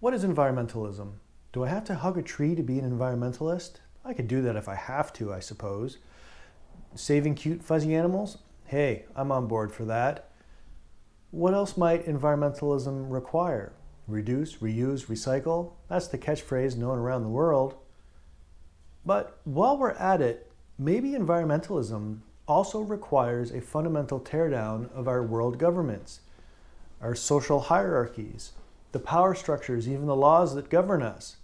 What is environmentalism? Do I have to hug a tree to be an environmentalist? I could do that if I have to, I suppose. Saving cute fuzzy animals? Hey, I'm on board for that. What else might environmentalism require? Reduce, reuse, recycle? That's the catchphrase known around the world. But while we're at it, maybe environmentalism also requires a fundamental teardown of our world governments, our social hierarchies, the power structures, even the laws that govern us.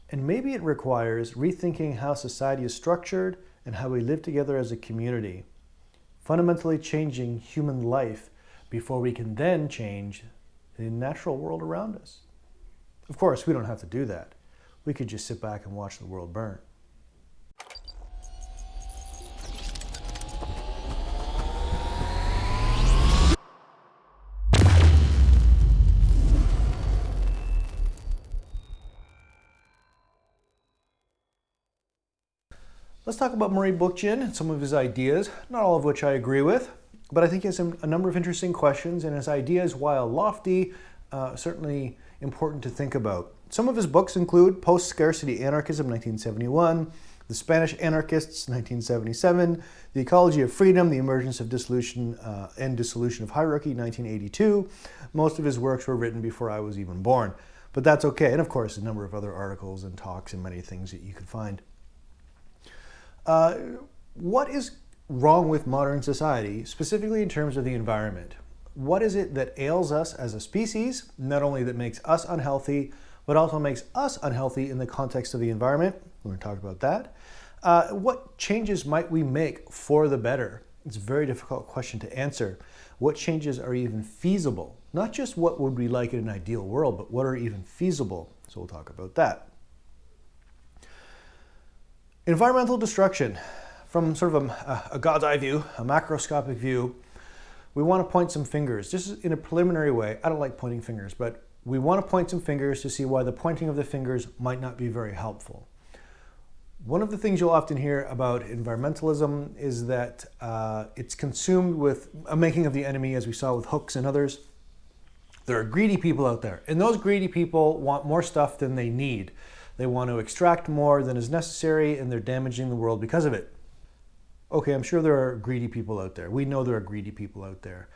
And maybe it requires rethinking how society is structured and how we live together as a community, fundamentally changing human life before we can then change the natural world around us. Of course, we don't have to do that. We could just sit back and watch the world burn. Let's talk about Murray Bookchin and some of his ideas, not all of which I agree with, but I think he has a number of interesting questions, and his ideas, while lofty, certainly important to think about. Some of his books include Post-Scarcity Anarchism, 1971, The Spanish Anarchists, 1977, The Ecology of Freedom, The Emergence of Dissolution and Dissolution of Hierarchy, 1982. Most of his works were written before I was even born, but that's okay. And of course, a number of other articles and talks and many things that you could find. What is wrong with modern society, specifically in terms of the environment? What is it that ails us as a species, not only that makes us unhealthy, but also makes us unhealthy in the context of the environment? We're going to talk about that. What changes might we make for the better? It's a very difficult question to answer. What changes are even feasible? Not just what would we like in an ideal world, but what are even feasible? So we'll talk about that. Environmental destruction, from sort of a God's eye view, a macroscopic view, we want to point some fingers. Just in a preliminary way, I don't like pointing fingers, but we want to point some fingers to see why the pointing of the fingers might not be very helpful. One of the things you'll often hear about environmentalism is that it's consumed with a making of the enemy, as we saw with Hooks and others. There are greedy people out there, and those greedy people want more stuff than they need. They want to extract more than is necessary, and they're damaging the world because of it. Okay, I'm sure there are greedy people out there. We know there are greedy people out there.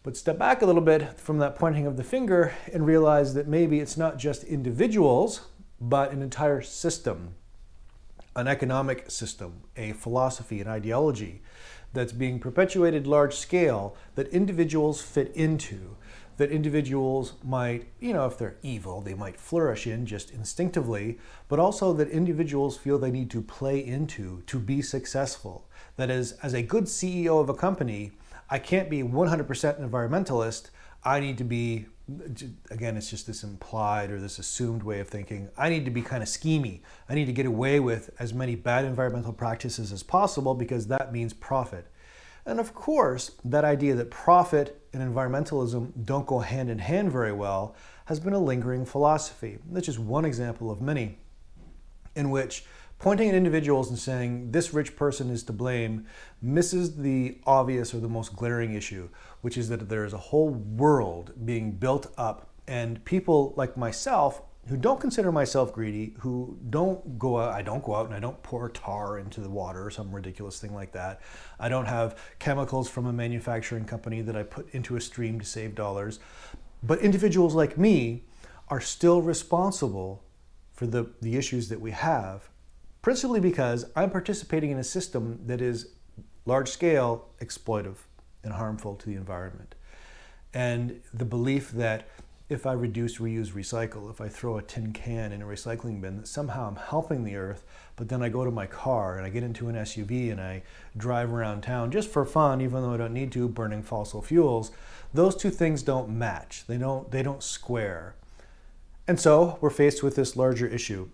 But step back a little bit from that pointing of the finger and realize that maybe it's not just individuals, but an entire system, an economic system, a philosophy, an ideology that's being perpetuated large scale that individuals fit into, that individuals might, if they're evil, they might flourish in just instinctively, but also that individuals feel they need to play into to be successful. That is, as a good CEO of a company, I can't be 100% environmentalist. I need to be, again, it's just this implied or this assumed way of thinking. I need to be kind of schemy. I need to get away with as many bad environmental practices as possible because that means profit. And of course, that idea that profit and environmentalism don't go hand in hand very well has been a lingering philosophy. That's just one example of many in which pointing at individuals and saying this rich person is to blame misses the obvious or the most glaring issue, which is that there is a whole world being built up, and people like myself who don't consider myself greedy, who don't go out, I don't go out and I don't pour tar into the water or some ridiculous thing like that. I don't have chemicals from a manufacturing company that I put into a stream to save dollars. But individuals like me are still responsible for the issues that we have, principally because I'm participating in a system that is large scale, exploitive, and harmful to the environment. And the belief that if I reduce, reuse, recycle, if I throw a tin can in a recycling bin, that somehow I'm helping the earth, but then I go to my car and I get into an SUV and I drive around town just for fun, even though I don't need to, burning fossil fuels, those two things don't match. They don't square. And so we're faced with this larger issue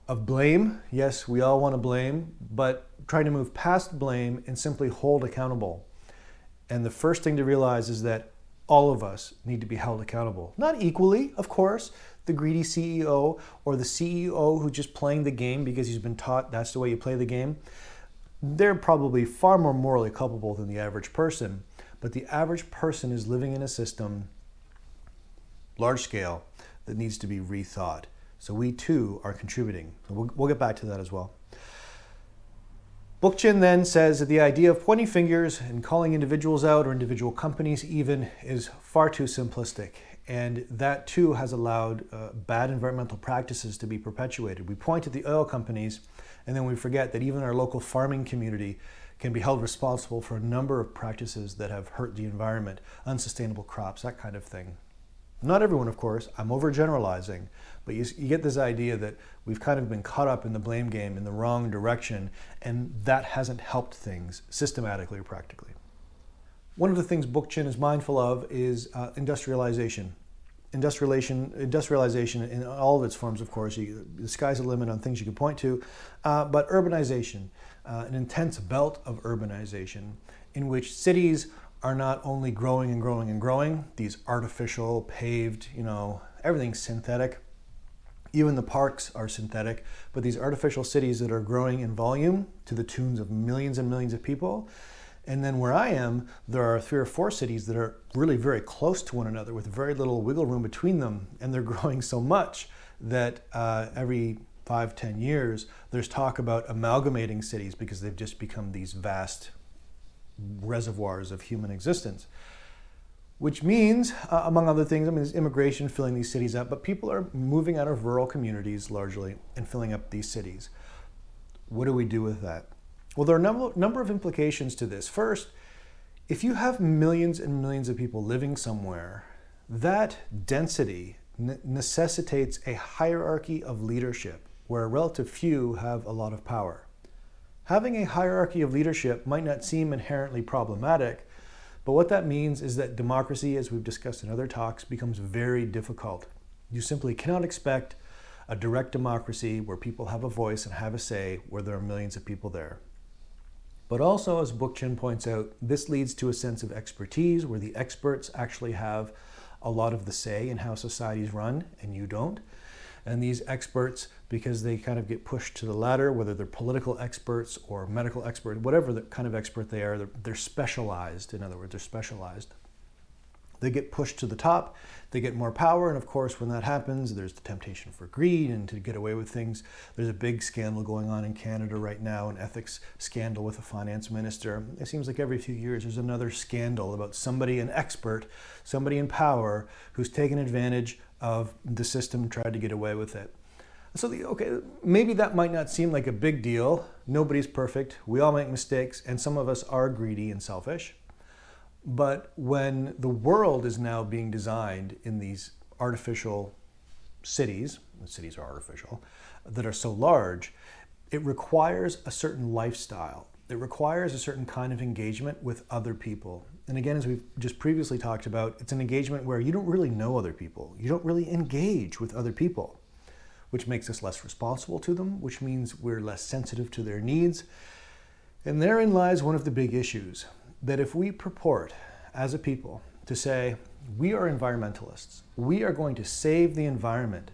of blame. Yes, we all want to blame, but trying to move past blame and simply hold accountable. And the first thing to realize is that all of us need to be held accountable. Not equally, of course. The greedy CEO or the CEO who's just playing the game because he's been taught that's the way you play the game, they're probably far more morally culpable than the average person. But the average person is living in a system, large scale, that needs to be rethought. So we too are contributing. So we'll get back to that as well. Bookchin then says that the idea of pointing fingers and calling individuals out, or individual companies even, is far too simplistic. And that too has allowed bad environmental practices to be perpetuated. We point at the oil companies, and then we forget that even our local farming community can be held responsible for a number of practices that have hurt the environment, unsustainable crops, that kind of thing. Not everyone, of course, I'm overgeneralizing, but you get this idea that we've kind of been caught up in the blame game in the wrong direction, and that hasn't helped things systematically or practically. One of the things Bookchin is mindful of is industrialization. Industrialization in all of its forms, of course. The sky's the limit on things you can point to, but urbanization, an intense belt of urbanization in which cities are not only growing and growing and growing, these artificial, paved, everything's synthetic. Even the parks are synthetic, but these artificial cities that are growing in volume to the tunes of millions and millions of people. And then where I am, there are 3 or 4 cities that are really very close to one another with very little wiggle room between them. And they're growing so much that every 5-10 years, there's talk about amalgamating cities because they've just become these vast reservoirs of human existence. Which means, among other things, there's immigration filling these cities up, but people are moving out of rural communities largely and filling up these cities. What do we do with that? Well, there are a number of implications to this. First, if you have millions and millions of people living somewhere, that density necessitates a hierarchy of leadership where a relative few have a lot of power. Having a hierarchy of leadership might not seem inherently problematic, but what that means is that democracy, as we've discussed in other talks, becomes very difficult. You simply cannot expect a direct democracy where people have a voice and have a say where there are millions of people there. But also, as Bookchin points out, this leads to a sense of expertise where the experts actually have a lot of the say in how societies run and you don't. And these experts, because they kind of get pushed to the ladder, whether they're political experts or medical experts, whatever the kind of expert they are, they're specialized. In other words, they're specialized. They get pushed to the top, they get more power, and of course when that happens, there's the temptation for greed and to get away with things. There's a big scandal going on in Canada right now, an ethics scandal with a finance minister. It seems like every few years there's another scandal about somebody, an expert, somebody in power who's taken advantage of the system, tried to get away with it. So, maybe that might not seem like a big deal. Nobody's perfect. We all make mistakes, and some of us are greedy and selfish. But when the world is now being designed in these artificial cities, the cities are artificial, that are so large, it requires a certain lifestyle. It requires a certain kind of engagement with other people. And again, as we've just previously talked about, it's an engagement where you don't really know other people. You don't really engage with other people, which makes us less responsible to them, which means we're less sensitive to their needs. And therein lies one of the big issues, that if we purport as a people to say, we are environmentalists, we are going to save the environment,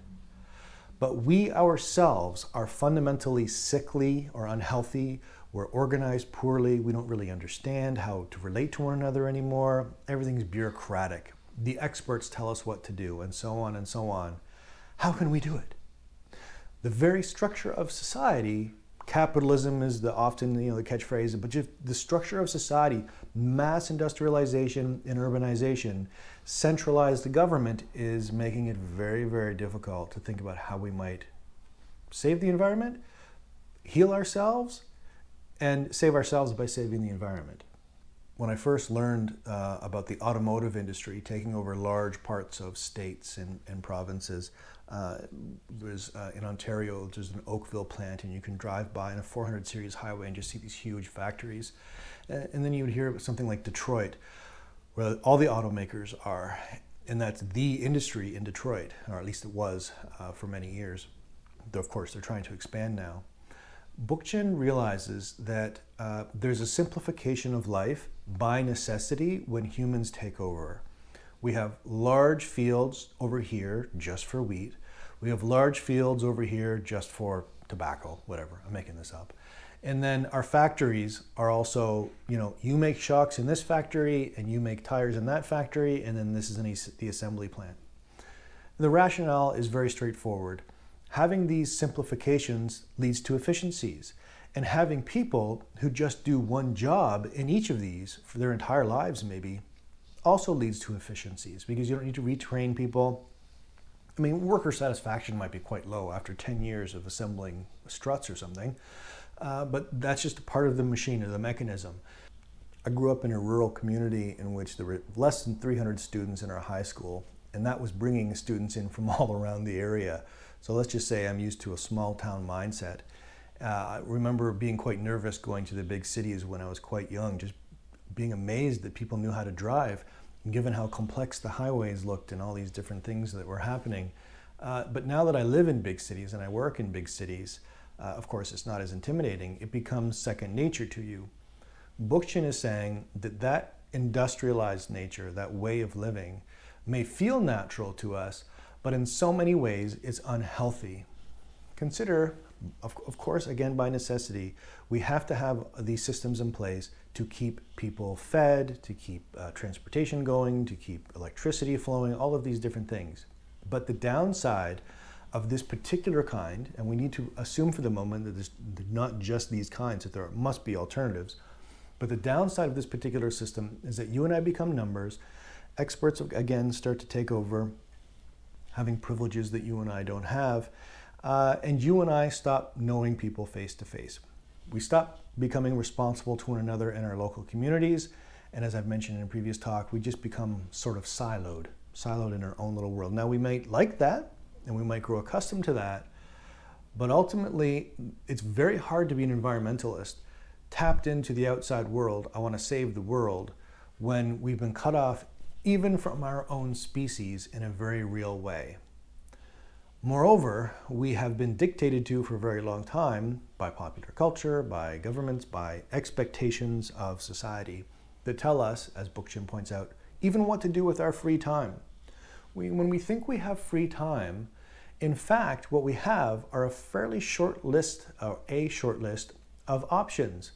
but we ourselves are fundamentally sickly or unhealthy, we're organized poorly, we don't really understand how to relate to one another anymore, everything's bureaucratic, the experts tell us what to do, and so on and so on. How can we do it? The very structure of society, capitalism is the often the catchphrase, but just the structure of society, mass industrialization and urbanization, centralized government is making it very, very difficult to think about how we might save the environment, heal ourselves, and save ourselves by saving the environment. When I first learned about the automotive industry taking over large parts of states and provinces, there's in Ontario, there's an Oakville plant, and you can drive by on a 400 series highway and just see these huge factories. And then you would hear about something like Detroit, where all the automakers are, and that's the industry in Detroit, or at least it was for many years. Though of course they're trying to expand now. Bookchin realizes that there's a simplification of life by necessity when humans take over. We have large fields over here just for wheat. We have large fields over here just for tobacco, whatever, I'm making this up. And then our factories are also, you make shocks in this factory and you make tires in that factory, and then this is the assembly plant. The rationale is very straightforward. Having these simplifications leads to efficiencies, and having people who just do one job in each of these for their entire lives maybe also leads to efficiencies, because you don't need to retrain people. I mean, worker satisfaction might be quite low after 10 years of assembling struts or something, but that's just a part of the machine or the mechanism. I grew up in a rural community in which there were less than 300 students in our high school, and that was bringing students in from all around the area. So let's just say I'm used to a small town mindset. I remember being quite nervous going to the big cities when I was quite young, just being amazed that people knew how to drive, given how complex the highways looked and all these different things that were happening. But now that I live in big cities and I work in big cities, of course it's not as intimidating. It becomes second nature to you. Bookchin is saying that that industrialized nature, that way of living, may feel natural to us, but in so many ways it's unhealthy. Consider, of course, again by necessity, we have to have these systems in place to keep people fed, to keep transportation going, to keep electricity flowing, all of these different things. But the downside of this particular kind, and we need to assume for the moment that there's not just these kinds, that there must be alternatives, but the downside of this particular system is that you and I become numbers, experts again start to take over, having privileges that you and I don't have, and you and I stop knowing people face to face. We stop becoming responsible to one another in our local communities, and as I've mentioned in a previous talk, we just become sort of siloed in our own little world. Now we might like that, and we might grow accustomed to that, but ultimately it's very hard to be an environmentalist, tapped into the outside world, I want to save the world, when we've been cut off even from our own species in a very real way. Moreover, we have been dictated to for a very long time by popular culture, by governments, by expectations of society that tell us, as Bookchin points out, even what to do with our free time. When we think we have free time, in fact, what we have are a fairly short list, or a short list of options.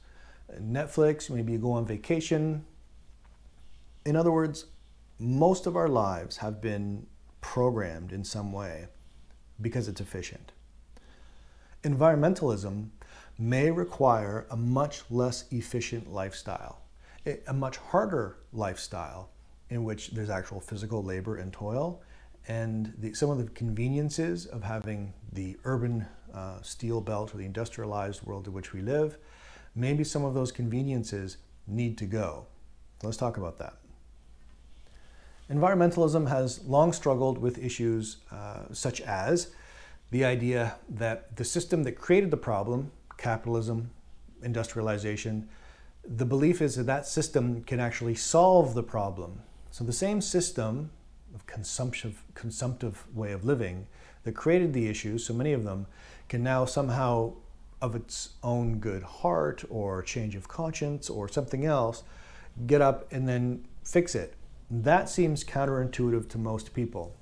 Netflix, maybe you go on vacation. In other words, most of our lives have been programmed in some way because it's efficient. Environmentalism may require a much less efficient lifestyle, a much harder lifestyle in which there's actual physical labor and toil, and some of the conveniences of having the urban steel belt or the industrialized world in which we live, maybe some of those conveniences need to go. Let's talk about that. Environmentalism has long struggled with issues such as the idea that the system that created the problem, capitalism, industrialization, the belief is that that system can actually solve the problem. So the same system of consumptive way of living that created the issues, so many of them, can now somehow, of its own good heart or change of conscience or something else, get up and then fix it. That seems counterintuitive to most people.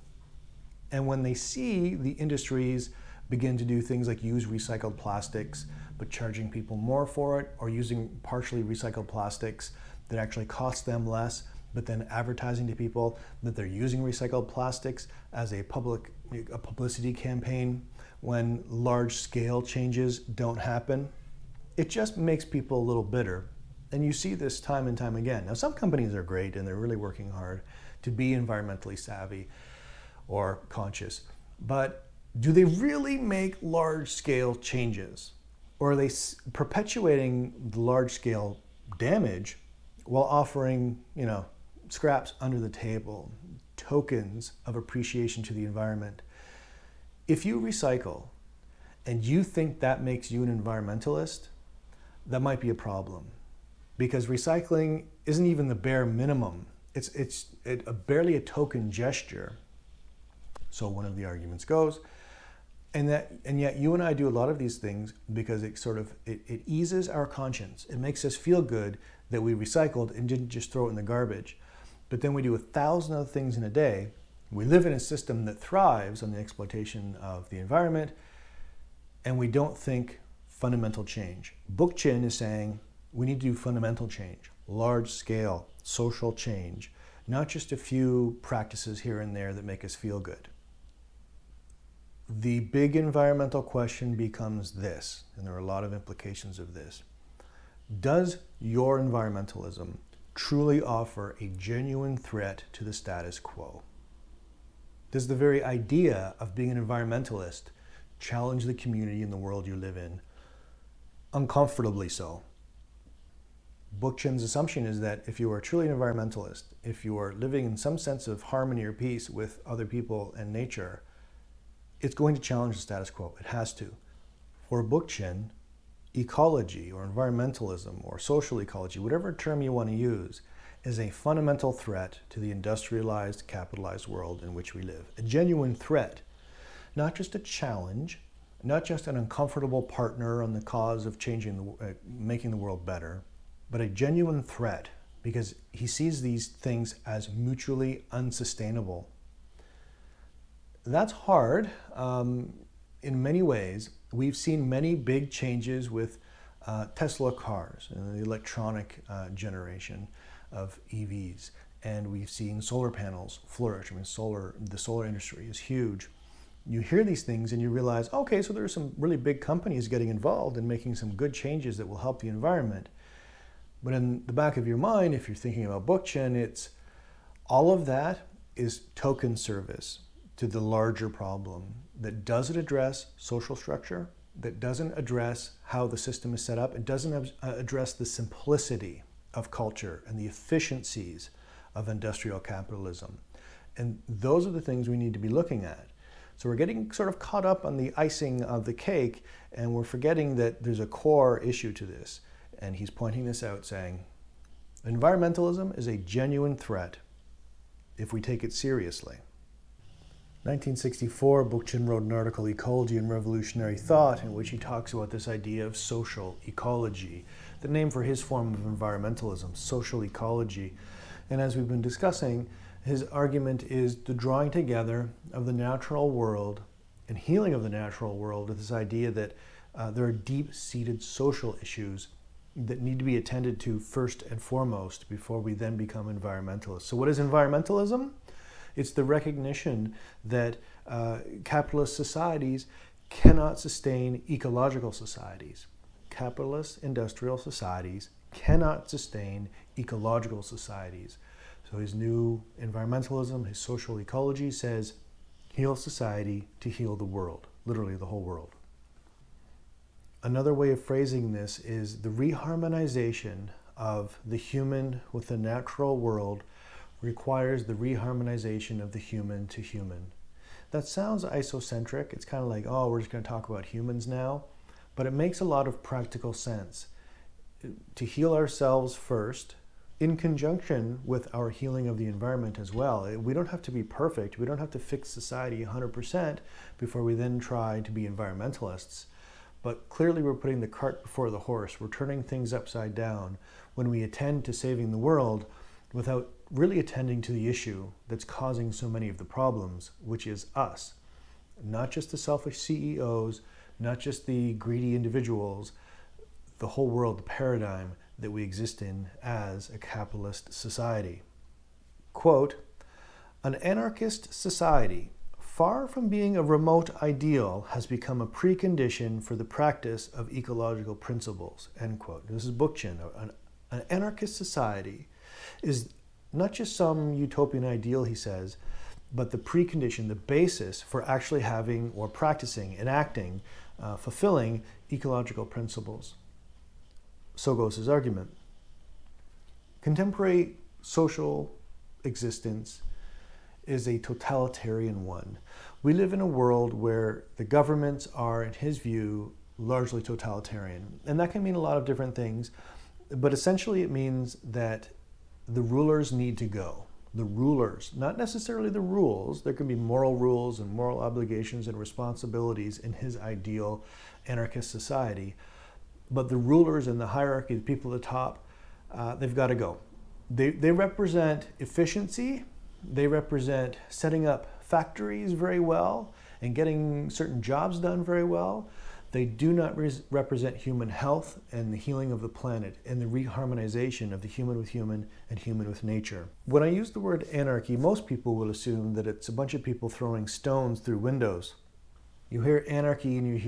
And when they see the industries begin to do things like use recycled plastics, but charging people more for it, or using partially recycled plastics that actually cost them less, but then advertising to people that they're using recycled plastics as a publicity campaign when large-scale changes don't happen, it just makes people a little bitter. And you see this time and time again. Now, some companies are great and they're really working hard to be environmentally savvy or conscious, but do they really make large-scale changes? Or are they perpetuating the large-scale damage while offering, scraps under the table, tokens of appreciation to the environment? If you recycle and you think that makes you an environmentalist, that might be a problem. Because recycling isn't even the bare minimum. It's barely a token gesture. So one of the arguments goes, and yet you and I do a lot of these things because it eases our conscience. It makes us feel good that we recycled and didn't just throw it in the garbage. But then we do 1,000 other things in a day. We live in a system that thrives on the exploitation of the environment, and we don't think fundamental change. Bookchin is saying we need to do fundamental change, large-scale social change, not just a few practices here and there that make us feel good. the big environmental question becomes this, and there are a lot of implications of this. Does your environmentalism truly offer a genuine threat to the status quo? Does the very idea of being an environmentalist challenge the community and the world you live in? Uncomfortably so. Bookchin's assumption is that if you are truly an environmentalist, if you are living in some sense of harmony or peace with other people and nature, it's going to challenge the status quo. It has to. For Bookchin, ecology or environmentalism or social ecology, whatever term you want to use, is a fundamental threat to the industrialized, capitalized world in which we live. A genuine threat, not just a challenge, not just an uncomfortable partner on the cause of making the world better, but a genuine threat because he sees these things as mutually unsustainable. That's hard in many ways. We've seen many big changes with Tesla cars and the electronic generation of EVs. And we've seen solar panels flourish. I mean, the solar industry is huge. You hear these things and you realize, okay, so there are some really big companies getting involved and making some good changes that will help the environment. But in the back of your mind, if you're thinking about Bookchin, it's all of that is token service to the larger problem that doesn't address social structure, that doesn't address how the system is set up, it doesn't address the simplicity of culture and the efficiencies of industrial capitalism. And those are the things we need to be looking at. So we're getting sort of caught up on the icing of the cake, and we're forgetting that there's a core issue to this. And he's pointing this out, saying, environmentalism is a genuine threat if we take it seriously. 1964, Bookchin wrote an article, Ecology and Revolutionary Thought, in which he talks about this idea of social ecology, the name for his form of environmentalism, social ecology. And as we've been discussing, his argument is the drawing together of the natural world and healing of the natural world with this idea that there are deep-seated social issues that need to be attended to first and foremost before we then become environmentalists. So what is environmentalism? It's the recognition that capitalist societies cannot sustain ecological societies. Capitalist industrial societies cannot sustain ecological societies. So his new environmentalism, his social ecology says, heal society to heal the world, literally the whole world. Another way of phrasing this is the reharmonization of the human with the natural world requires the reharmonization of the human to human. That sounds isocentric. It's kind of like, oh, we're just going to talk about humans now. But it makes a lot of practical sense. To heal ourselves first, in conjunction with our healing of the environment as well. We don't have to be perfect. We don't have to fix society 100% before we then try to be environmentalists. But clearly we're putting the cart before the horse. We're turning things upside down when we attend to saving the world without really attending to the issue that's causing so many of the problems, which is us. Not just the selfish CEOs, not just the greedy individuals, the whole world, the paradigm that we exist in as a capitalist society. Quote, an anarchist society, far from being a remote ideal, has become a precondition for the practice of ecological principles, end quote. This is Bookchin. An anarchist society is not just some utopian ideal, he says, but the precondition, the basis for actually having or practicing, enacting, fulfilling ecological principles. So goes his argument. Contemporary social existence is a totalitarian one. We live in a world where the governments are, in his view, largely totalitarian. And that can mean a lot of different things, but essentially it means that the rulers need to go. The rulers, not necessarily the rules. There can be moral rules and moral obligations and responsibilities in his ideal anarchist society. But the rulers and the hierarchy, the people at the top, they've got to go. They represent efficiency. They represent setting up factories very well and getting certain jobs done very well. They do not represent human health and the healing of the planet and the reharmonization of the human with human and human with nature. When I use the word anarchy, most people will assume that it's a bunch of people throwing stones through windows. You hear anarchy and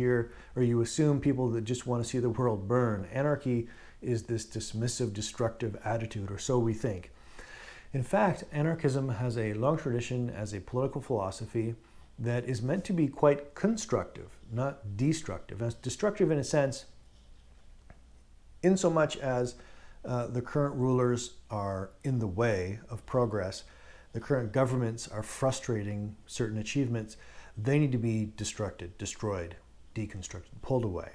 you assume people that just want to see the world burn. Anarchy is this dismissive, destructive attitude, or so we think. In fact, anarchism has a long tradition as a political philosophy that is meant to be quite constructive, not destructive. It's destructive in a sense, in so much as the current rulers are in the way of progress. The current governments are frustrating certain achievements. They need to be destructed, destroyed, deconstructed, pulled away.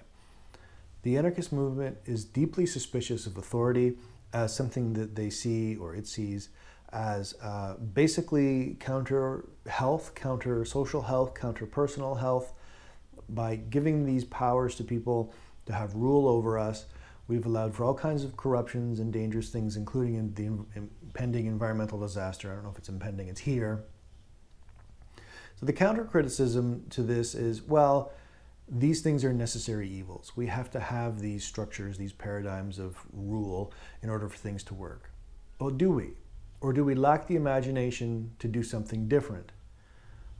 The anarchist movement is deeply suspicious of authority as something that they see, or it sees, as basically counter health, counter social health, counter personal health. By giving these powers to people to have rule over us, we've allowed for all kinds of corruptions and dangerous things, including in the impending environmental disaster. I don't know if it's impending, it's here. So the counter criticism to this is, well, these things are necessary evils. We have to have these structures, these paradigms of rule in order for things to work. Well, do we? Or do we lack the imagination to do something different?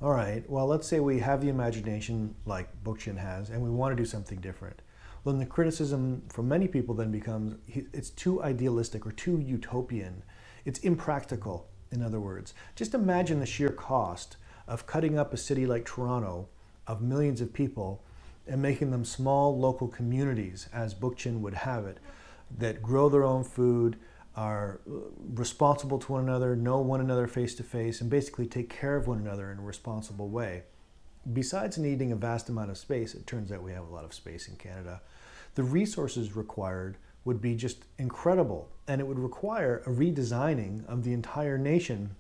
All right, well, let's say we have the imagination like Bookchin has, and we want to do something different. Well, then the criticism from many people then becomes, it's too idealistic or too utopian. It's impractical, in other words. Just imagine the sheer cost of cutting up a city like Toronto of millions of people and making them small local communities, as Bookchin would have it, that grow their own food, are responsible to one another, know one another face to face, and basically take care of one another in a responsible way. Besides needing a vast amount of space, it turns out we have a lot of space in Canada, the resources required would be just incredible, and it would require a redesigning of the entire nation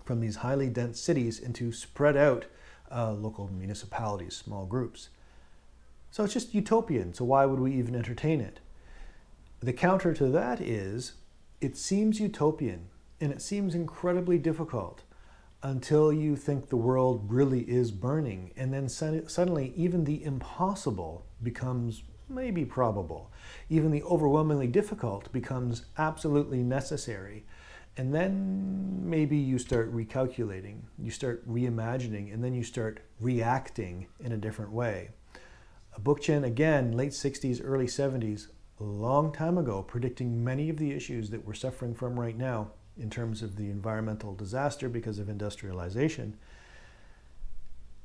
from these highly dense cities into spread out local municipalities, small groups. So it's just utopian, so why would we even entertain it? The counter to that is, it seems utopian, and it seems incredibly difficult until you think the world really is burning, and then suddenly even the impossible becomes maybe probable. Even the overwhelmingly difficult becomes absolutely necessary. And then maybe you start recalculating, you start reimagining, and then you start reacting in a different way. Bookchin, again, late 60s, early 70s, a long time ago, predicting many of the issues that we're suffering from right now in terms of the environmental disaster because of industrialization.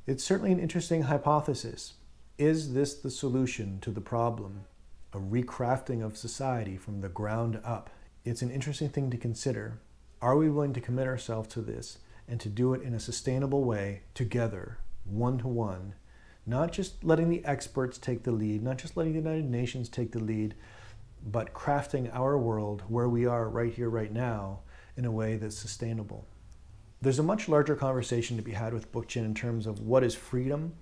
It's certainly an interesting hypothesis. Is this the solution to the problem? A recrafting of society from the ground up. It's an interesting thing to consider. Are we willing to commit ourselves to this and to do it in a sustainable way together, one-to-one? Not just letting the experts take the lead, not just letting the United Nations take the lead, but crafting our world where we are right here, right now, in a way that's sustainable. There's a much larger conversation to be had with Bookchin in terms of what is freedom.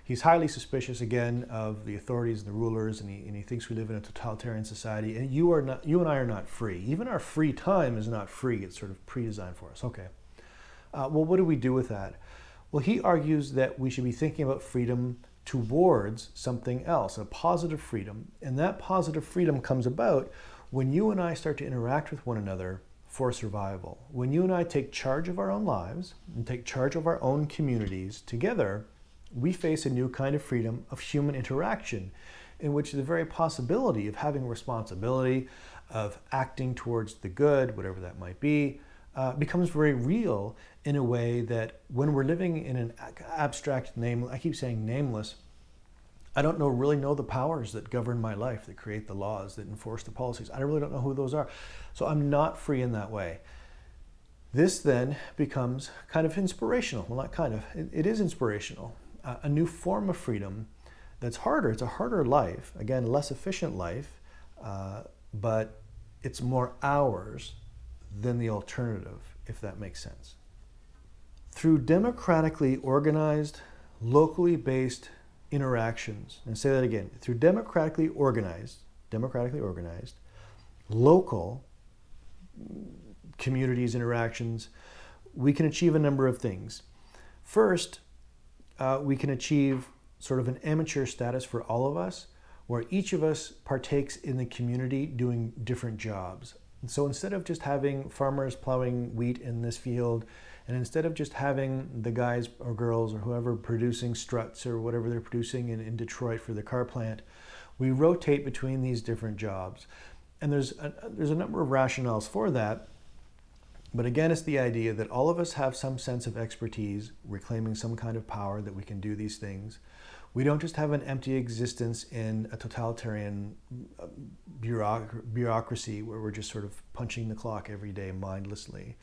He's highly suspicious, again, of the authorities and the rulers, and he thinks we live in a totalitarian society. And you and I are not free. Even our free time is not free. It's sort of pre-designed for us. Okay. Well, what do we do with that? Well, he argues that we should be thinking about freedom towards something else, a positive freedom. And that positive freedom comes about when you and I start to interact with one another for survival. When you and I take charge of our own lives and take charge of our own communities together, we face a new kind of freedom of human interaction in which the very possibility of having responsibility, of acting towards the good, whatever that might be, becomes very real in a way that when we're living in an abstract name, I keep saying nameless, I don't really know the powers that govern my life, that create the laws, that enforce the policies. I really don't know who those are. So I'm not free in that way. This then becomes kind of inspirational. Well, not kind of, it is inspirational. A new form of freedom that's harder. It's a harder life, again, less efficient life, but it's more ours than the alternative, if that makes sense. Through democratically organized, locally based interactions, and say that again, through democratically organized, local communities interactions, we can achieve a number of things. First, we can achieve sort of an amateur status for all of us, where each of us partakes in the community doing different jobs. So instead of just having farmers plowing wheat in this field And instead of just having the guys or girls or whoever producing struts or whatever they're producing in Detroit for the car plant, we rotate between these different jobs. And there's a number of rationales for that. But again, it's the idea that all of us have some sense of expertise, reclaiming some kind of power that we can do these things. We don't just have an empty existence in a totalitarian bureaucracy where we're just sort of punching the clock every day mindlessly.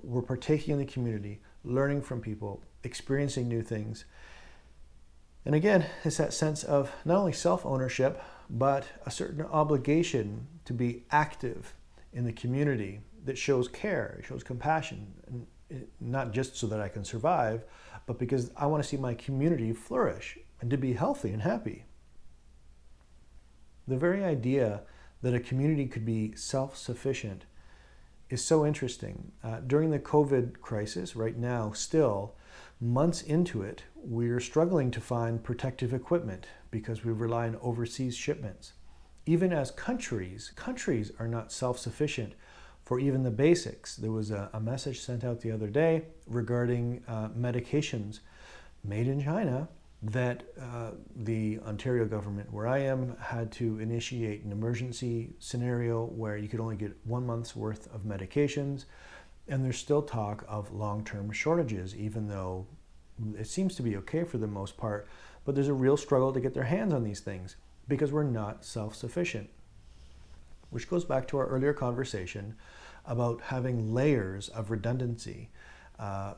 We're partaking in the community, learning from people, experiencing new things. And again, it's that sense of not only self-ownership, but a certain obligation to be active in the community that shows care, shows compassion, and not just so that I can survive, but because I want to see my community flourish and to be healthy and happy. The very idea that a community could be self-sufficient is so interesting. During the COVID crisis, right now, still, months into it, we're struggling to find protective equipment because we rely on overseas shipments. Even as countries are not self-sufficient for even the basics. There was a message sent out the other day regarding medications made in China that the Ontario government, where I am, had to initiate an emergency scenario where you could only get 1 month's worth of medications. And there's still talk of long-term shortages, even though it seems to be okay for the most part. But there's a real struggle to get their hands on these things because we're not self-sufficient. Which goes back to our earlier conversation about having layers of redundancy,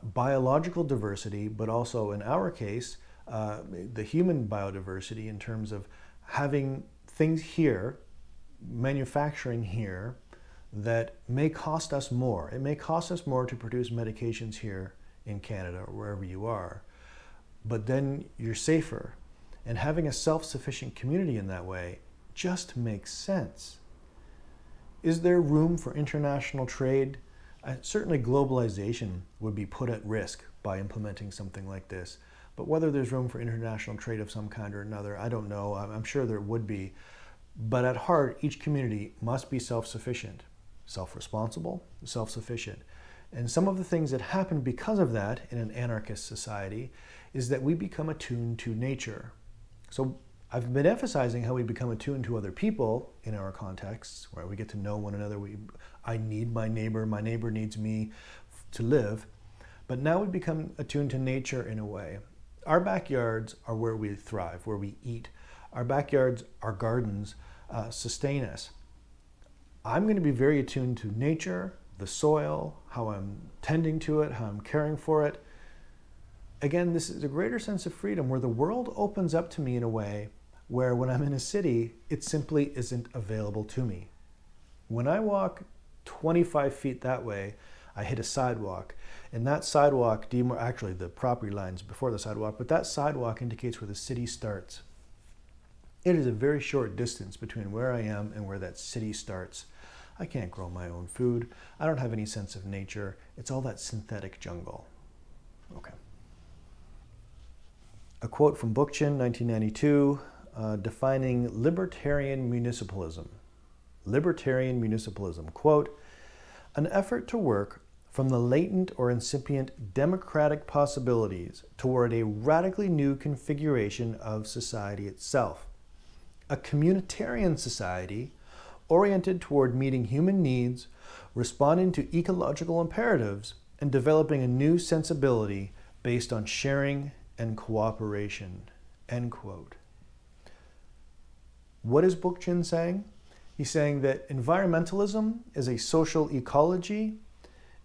biological diversity, but also in our case, the human biodiversity in terms of having things here, manufacturing here, that may cost us more. It may cost us more to produce medications here in Canada or wherever you are, but then you're safer. And having a self-sufficient community in that way just makes sense. Is there room for international trade? Certainly globalization would be put at risk by implementing something like this. But whether there's room for international trade of some kind or another, I don't know. I'm sure there would be. But at heart, each community must be self-sufficient, self-responsible, self-sufficient. And some of the things that happen because of that in an anarchist society is that we become attuned to nature. So I've been emphasizing how we become attuned to other people in our contexts, where we get to know one another. I need my neighbor needs me to live. But now we become attuned to nature in a way. Our backyards are where we thrive, where we eat. Our backyards, our gardens, sustain us. I'm going to be very attuned to nature, the soil, how I'm tending to it, how I'm caring for it. Again, this is a greater sense of freedom where the world opens up to me in a way where when I'm in a city, it simply isn't available to me. When I walk 25 feet that way, I hit a sidewalk, and that sidewalk, actually the property line's before the sidewalk, but that sidewalk indicates where the city starts. It is a very short distance between where I am and where that city starts. I can't grow my own food. I don't have any sense of nature. It's all that synthetic jungle. Okay. A quote from Bookchin, 1992, defining libertarian municipalism. Libertarian municipalism, quote, an effort to work from the latent or incipient democratic possibilities toward a radically new configuration of society itself. A communitarian society oriented toward meeting human needs, responding to ecological imperatives, and developing a new sensibility based on sharing and cooperation, end quote. What is Bookchin saying? He's saying that environmentalism is a social ecology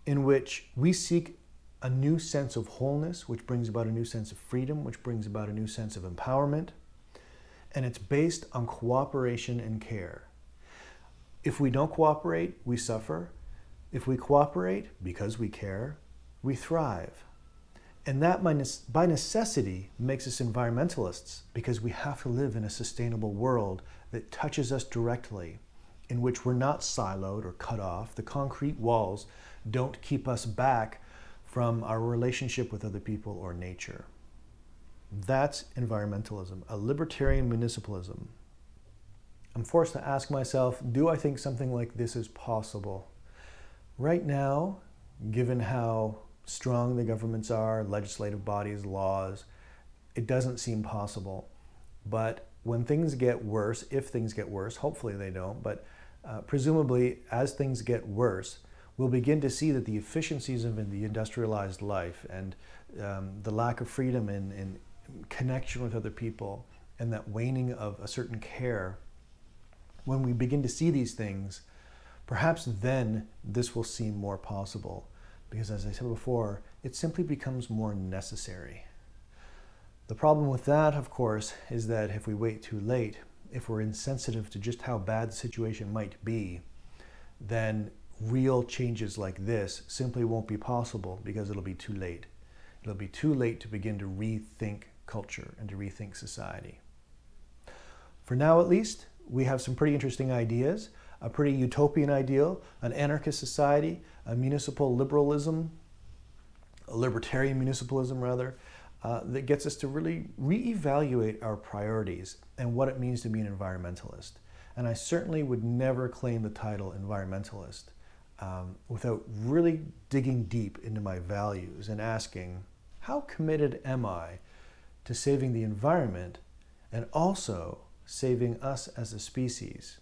in which we seek a new sense of wholeness, which brings about a new sense of freedom, which brings about a new sense of empowerment, and it's based on cooperation and care. If we don't cooperate, we suffer. If we cooperate, because we care, we thrive. And that by necessity makes us environmentalists, because we have to live in a sustainable world that touches us directly, in which we're not siloed or cut off. The concrete walls don't keep us back from our relationship with other people or nature. That's environmentalism, a libertarian municipalism. I'm forced to ask myself, do I think something like this is possible? Right now, given how strong the governments are, legislative bodies, laws, it doesn't seem possible. But when things get worse, if things get worse, hopefully they don't, but presumably as things get worse, we'll begin to see that the efficiencies of the industrialized life and the lack of freedom in connection with other people and that waning of a certain care, when we begin to see these things, perhaps then this will seem more possible. Because as I said before, it simply becomes more necessary. The problem with that, of course, is that if we wait too late, if we're insensitive to just how bad the situation might be, then real changes like this simply won't be possible because it'll be too late. It'll be too late to begin to rethink culture and to rethink society. For now, at least, we have some pretty interesting ideas, a pretty utopian ideal, an anarchist society, a municipal liberalism, a libertarian municipalism rather, that gets us to really reevaluate our priorities and what it means to be an environmentalist. And I certainly would never claim the title environmentalist without really digging deep into my values and asking, how committed am I to saving the environment and also saving us as a species?